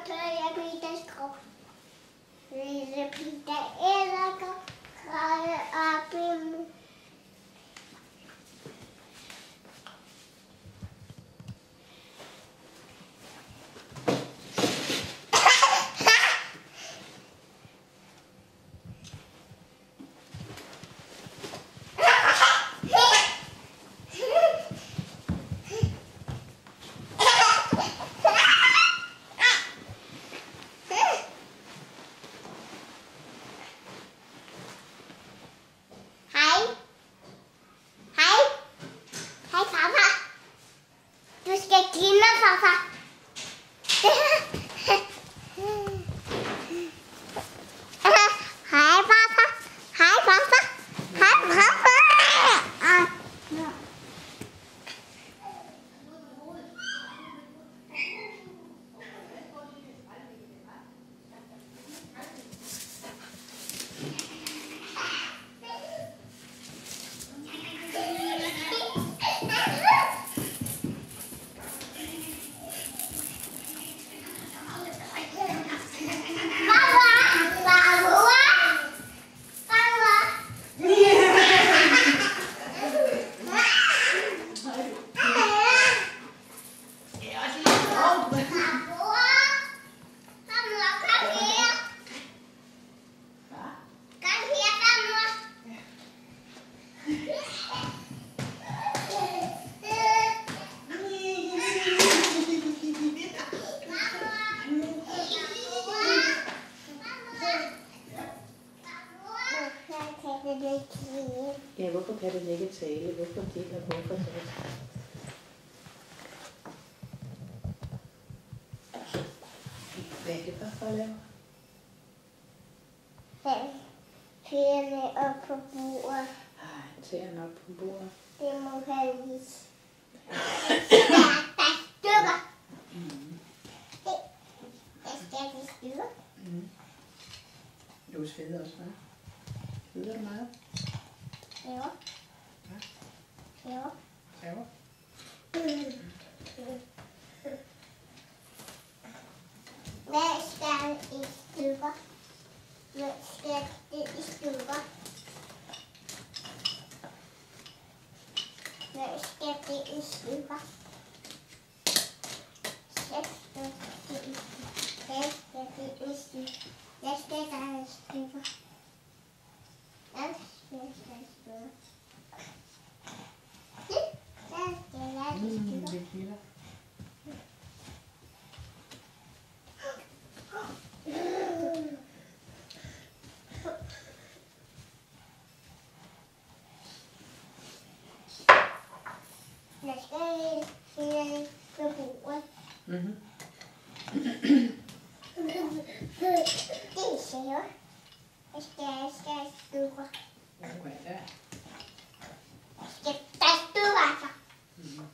tørre Pitas krop. Lille Pita elsker græde op i mig. Ja, hvorfor kan den ikke tale? Hvorfor det og hvorfor det? Hvad er det for at lave? Fjerene op på bordet. Han tager den op på bordet. Det må have vis. Der er stykker. Jeg skal have de stykker. Du sveder også, hva'? Sveder du meget? Ja. Ja. Ja. Hvad skal i stykker? Hvad skal det i stykker? Hvad skal det i stykker? Hvad skal det i stykker? Hvad skal det i stykker? Hvad skal der i stykker? Hvad skal der i stykker? Det kilder. Jeg skal lige på bordet. Det er sjovt. Jeg skal stykker. Hvad er det? Der er stykker, altså. Mm-hmm.